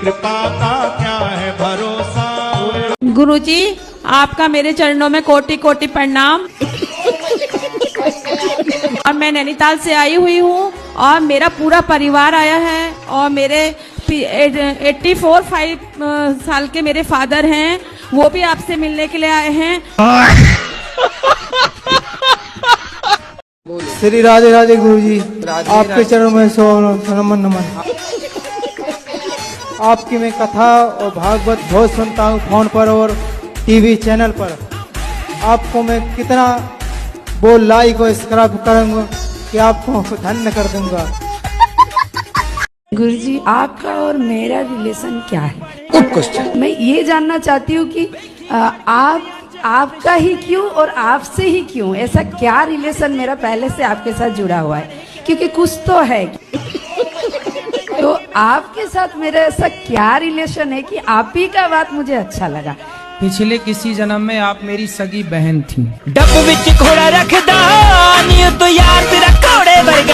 कृपा का क्या है भरोसा। गुरुजी, आपका मेरे चरणों में कोटि कोटि प्रणाम। और मैं नैनीताल से आई हुई हूँ और मेरा पूरा परिवार आया है और मेरे 84 साल के मेरे फादर हैं, वो भी आपसे मिलने के लिए आए हैं। श्री राधे राधे गुरुजी, आपके चरणों में सो नमन नमन। आपकी मैं कथा और भागवत बहुत सुनता हूँ फोन पर और टीवी चैनल पर। आपको मैं कितना वो लाइक और सब्सक्राइब करूँगा कि आपको धन्य कर दूंगा। गुरुजी, आपका और मेरा रिलेशन क्या है? Good question. मैं ये जानना चाहती हूँ कि आपका ही क्यों और आपसे ही क्यों, ऐसा क्या रिलेशन मेरा पहले से आपके साथ जुड़ा हुआ है? क्योंकि कुछ तो है। तो आपके साथ मेरा ऐसा क्या रिलेशन है कि आप ही का बात मुझे अच्छा लगा? पिछले किसी जन्म में आप मेरी सगी बहन थी। डब विच घोड़ा रखदा नी तो यार तेरा घोड़े वर्गा।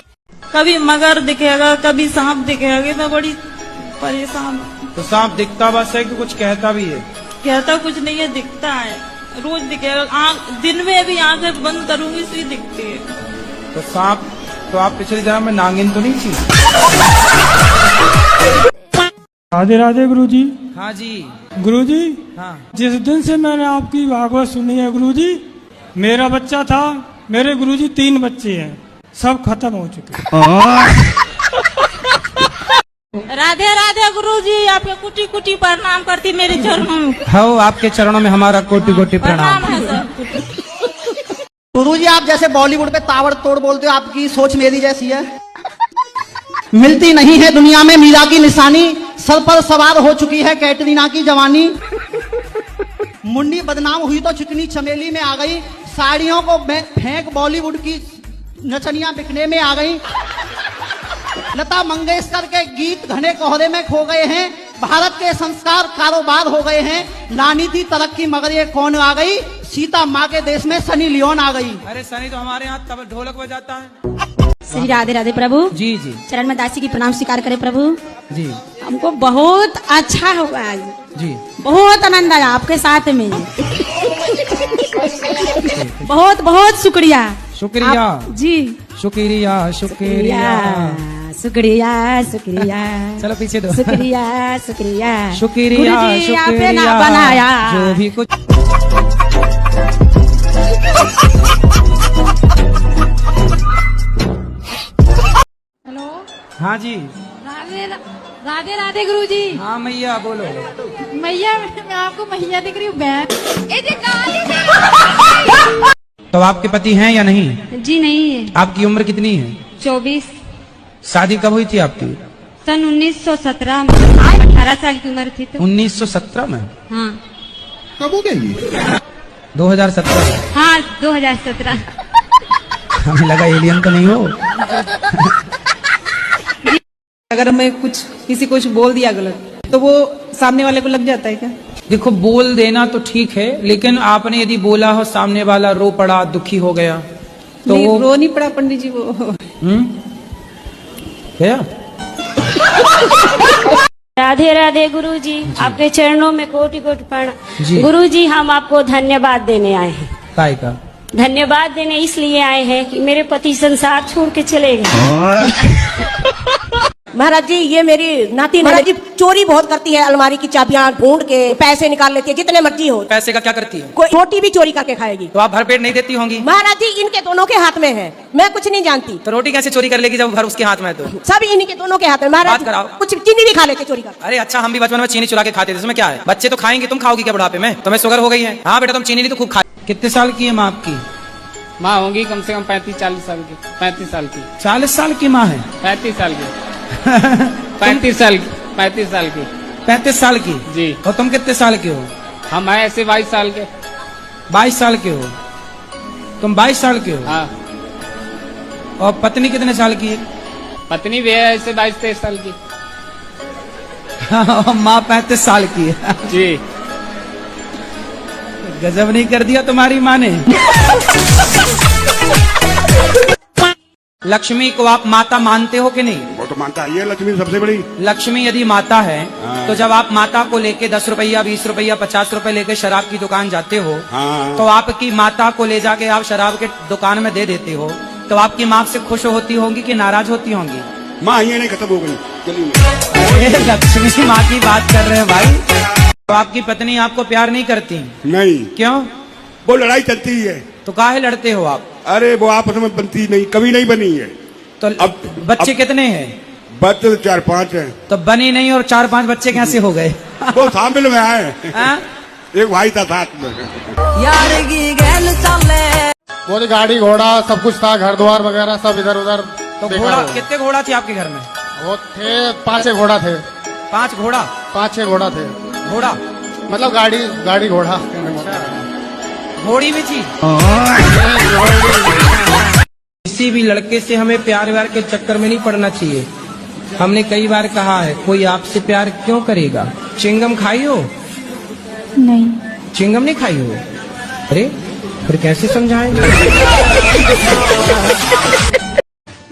कभी मगर दिखेगा, कभी सांप दिखेगा, मैं बड़ी परेशान। तो सांप दिखता बस है कि कुछ कहता भी है? कहता कुछ नहीं है, दिखता है, रोज दिखेगा। दिन में भी आंखें बंद करूंगी तो दिखती है। तो सांप, तो आप पिछले जन्म में नागिन तो नहीं थी? राधे राधे गुरुजी। हाँ जी गुरुजी, हाँ। जिस दिन से मैंने आपकी भागवत सुनी है गुरुजी, मेरा बच्चा था, मेरे गुरुजी 3 बच्चे हैं, सब खत्म हो चुके। राधे राधे गुरुजी, आपके कुटी कुटी प्रणाम करती मेरे चरणों में। हाँ, आपके चरणों में हमारा कोटि कोटि प्रणाम है सर। गुरुजी, आप जैसे बॉलीवुड पे ताबड़तोड़ बोलते हो, आपकी सोच मेरी जैसी है। मिलती नहीं है दुनिया में मीरा की निशानी, सर पर सवार हो चुकी है कैटरीना की जवानी। मुंडी बदनाम हुई तो चिकनी चमेली में आ गई, साड़ियों को फेंक बॉलीवुड की नचनियां बिकने में आ गई। लता मंगेशकर के गीत घने कोहरे में खो गए हैं, भारत के संस्कार कारोबार हो गए हैं। लानी थी तरक्की मगर ये कौन आ गई, सीता माँ के देश में सनी लियोन आ गई। अरे सनी तो हमारे यहाँ तब ढोलक बजाता है। श्री राधे राधे प्रभु जी जी, चरण में दासी की प्रणाम स्वीकार करे प्रभु जी। हमको बहुत अच्छा हुआ आज जी, बहुत आनंद आया आपके साथ में। बहुत बहुत शुक्रिया। शुक्रिया जी, शुक्रिया शुक्रिया शुक्रिया शुक्रिया। चलो पीछे दो। शुक्रिया शुक्रिया शुक्रिया गुरुजी, आपने शुक्रिया ना बनाया जो भी कुछ। हेलो, हाँ जी। राधे राधे राधे गुरुजी। हाँ मैया बोलो। मैया, मैं आपको मैया दिख रही हूँ, बहन। तो आपके पति हैं या नहीं? जी नहीं है। आपकी उम्र कितनी है? 24। शादी कब हुई थी आपकी? सन 1917 में, 18 साल की उम्र थी तो। 1917 में? हाँ। कब हो गई? 2017। हाँ 2017। हमें लगा एलियन तो नहीं हो। अगर मैं कुछ किसी को कुछ बोल दिया गलत तो वो सामने वाले को लग जाता है क्या? देखो, बोल देना तो ठीक है, लेकिन आपने यदि बोला हो सामने वाला रो पड़ा, दुखी हो गया तो नहीं, वो रो नहीं पड़ा पंडित जी, वो क्या? राधे राधे गुरुजी, आपके चरणों में कोटि कोटि जी। प्रणाम। गुरुजी, हम आपको धन्यवाद देने आए हैं। काय का? धन्यवाद देने इसलिए आए हैं कि मेरे पति संसार छोड़ के चले गए। महाराज जी, ये मेरी नाती महाराज जी चोरी बहुत करती है, अलमारी की चाबियां ढूंढ के पैसे निकाल लेती है, जितने मर्जी हो। पैसे का क्या करती है? कोई रोटी भी चोरी करके खाएगी। तो आप भरपेट नहीं देती होंगी? महाराज जी, इनके दोनों के हाथ में है, मैं कुछ नहीं जानती। तो रोटी कैसे चोरी कर लेगी जब घर उसके हाथ में है? तो सब इन्हीं के दोनों के हाथ में महाराज। बात कराओ। कुछ चीनी भी खा लेते चोरी कर। अरे अच्छा, हम भी बचपन में चीनी चुरा के खाते थे, इसमें क्या है? बच्चे तो खाएंगे, तुम खाओगी क्या बुढ़ापे में? तुम्हें शुगर हो गई है? हाँ बेटा, तुम चीनी नहीं तो खूब खा। कितने साल की है माँ आपकी? माँ होंगी कम से कम 35-40 साल की। 35 साल की। 40 साल की माँ है? 35 साल की। 35 साल की। 35 साल की। 35 साल की जी। और तुम कितने साल के हो? हम हैं ऐसे 22 साल के। 22 साल के हो? तुम 22 साल के हो? हाँ। और पत्नी कितने साल की है? पत्नी भी है ऐसे 22-23 साल की। माँ 35 साल की है। जी। गजब नहीं कर दिया तुम्हारी माँ ने। लक्ष्मी को आप माता मानते हो कि नहीं? वो तो मानता है, ये लक्ष्मी सबसे बड़ी। लक्ष्मी यदि माता है तो जब आप माता को लेके 10 रुपया 20 रुपया 50 रुपए लेके शराब की दुकान जाते हो, तो आपकी माता को ले जाके आप शराब के दुकान में दे देते हो, तो आपकी माँ से खुश होती होंगी कि नाराज होती होंगी? माँ ये नहीं खत्म हो गई। चलिए लक्ष्मी माँ की बात कर रहे हैं भाई। तो आपकी पत्नी आपको प्यार नहीं करती? नहीं। क्यों? वो लड़ाई चलती है। तो काहे लड़ते हो आप? अरे वो आपस में बनती नहीं, कभी नहीं बनी है। तो अब बच्चे कितने हैं? बच्चे 4-5 हैं। तो बनी नहीं और 4-5 बच्चे कैसे हो गए? वो शामिल में आए। एक भाई था साथ में। वो तो गाड़ी घोड़ा सब कुछ था, घर द्वार वगैरह सब इधर उधर। तो घोड़ा, कितने घोड़ा थे आपके घर में? वो थे 5-6 घोड़ा थे। 5 घोड़ा? 5-6 घोड़ा थे। घोड़ा मतलब गाड़ी घोड़ा। घोड़ी भी थी? किसी भी लड़के से हमें प्यार व्यार के चक्कर में नहीं पड़ना चाहिए। हमने कई बार कहा है, कोई आपसे प्यार क्यों करेगा? चिंगम खाई हो? नहीं। चिंगम नहीं खाई हो? अरे फिर कैसे समझाएंगे?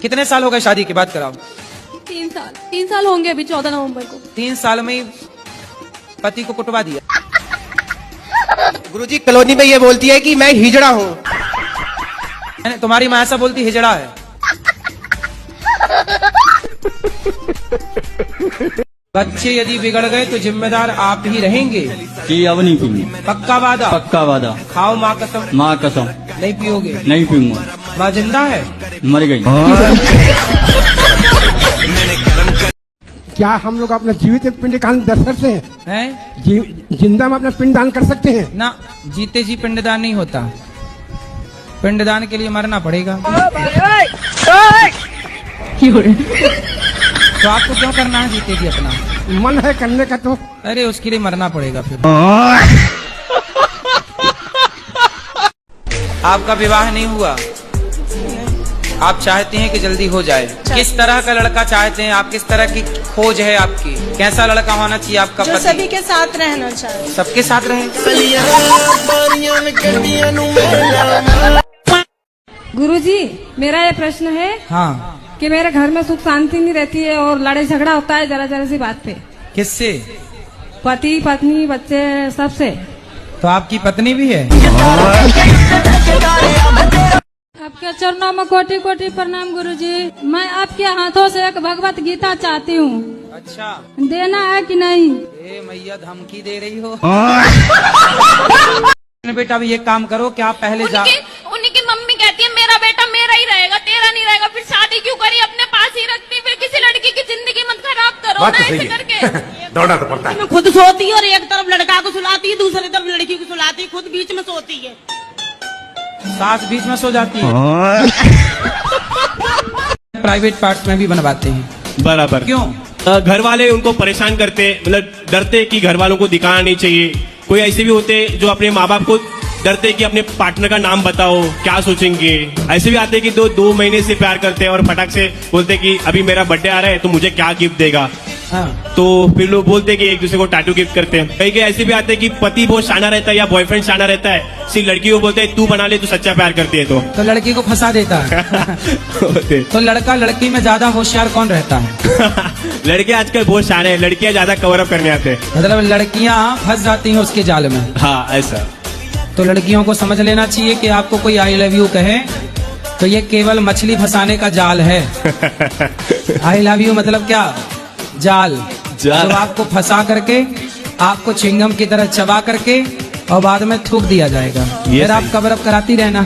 कितने साल हो गए शादी के बाद कराओ? 3 साल। 3 साल होंगे अभी 14 नवंबर को। 3 साल में ही पति को कुटवा दिया। गुरुजी कॉलोनी में ये बोलती है कि मैं हिजड़ा हूँ। तुम्हारी माँ ऐसा बोलती हिजड़ा है? बच्चे यदि बिगड़ गए तो जिम्मेदार आप ही रहेंगे? कि अब नहीं पीऊंगा। पक्का वादा? पक्का वादा। खाओ माँ कसम? माँ कसम। नहीं पियोगे? नहीं पीऊंगा। माँ जिंदा है? मर गई। क्या हम लोग अपना जीवित पिंड दान कर सकते हैं? जिंदा में अपना पिंड दान कर सकते हैं? ना, जीते जी पिंडदान नहीं होता। पिंडदान के लिए मरना पड़ेगा। तो आपको क्यों करना है जीते जी अपना? मन है करने का तो। अरे उसके लिए मरना पड़ेगा फिर। आपका विवाह नहीं हुआ, आप चाहती हैं कि जल्दी हो जाए। किस तरह का लड़का चाहते हैं आप? किस तरह की खोज है आपकी? कैसा लड़का होना चाहिए आपका पति? सभी के साथ रहना चाहिए। सबके साथ रहे। गुरुजी, मेरा ये प्रश्न है कि मेरे घर में सुख शांति नहीं रहती है और लड़ाई झगड़ा होता है जरा जरा सी बात पे। किससे? पति पत्नी बच्चे सबसे। तो आपकी पत्नी भी है? आपके चरणों में कोटि कोटि प्रणाम गुरुजी। मैं आपके हाथों से एक भगवत गीता चाहती हूँ। अच्छा, देना है कि नहीं? ए मैया धमकी दे रही हो। बेटा भी एक काम करो, क्या पहले उन्हीं की मम्मी कहती है मेरा बेटा मेरा ही रहेगा, तेरा नहीं रहेगा। फिर शादी क्यों करी? अपने पास ही रखती। फिर किसी लड़की की जिंदगी मत खराब करो ना ऐसे करके। दौड़ना तो पड़ता है। मैं खुद सोती है और एक तरफ लड़का को सुलाती है, दूसरी तरफ लड़की को सुलाती है, खुद बीच में सोती है। सास बीच में सो जाती है। प्राइवेट पार्ट्स में भी बनवाते हैं। बराबर। क्यों? घर वाले उनको परेशान करते, मतलब डरते कि घर वालों को दिखाना नहीं चाहिए। कोई ऐसे भी होते जो अपने माँ बाप को डरते कि अपने पार्टनर का नाम बताओ क्या सोचेंगे। ऐसे भी आते कि 2 महीने से प्यार करते हैं और फटाक से बोलते कि अभी मेरा बर्थडे आ रहा है तो मुझे क्या गिफ्ट देगा। तो फिर लोग बोलते कि एक दूसरे को टैटू गिफ्ट करते हैं। कई ऐसे भी आते हैं कि पति बहुत शाना रहता है या बॉयफ्रेंड शाना रहता है, सिर्फ लड़की को बोलते हैं तू बना ले, तू सच्चा प्यार करती है। तो लड़की को फंसा देता है। तो लड़का लड़की में ज्यादा होशियार कौन रहता है? लड़के आजकल बहुत शाने हैं, लड़कियां ज्यादा कवर अप करने आते हैं। मतलब लड़कियां फंस जाती हैं उसके जाल में। हाँ ऐसा। तो लड़कियों को समझ लेना चाहिए कि आपको कोई आई लव यू कहे तो ये केवल मछली फंसाने का जाल है। आई लव यू मतलब क्या? जाल। जो आपको फंसा करके आपको चिंगम की तरह चबा करके और बाद में थूक दिया जाएगा। फिर आप कवर अप कराती रहना।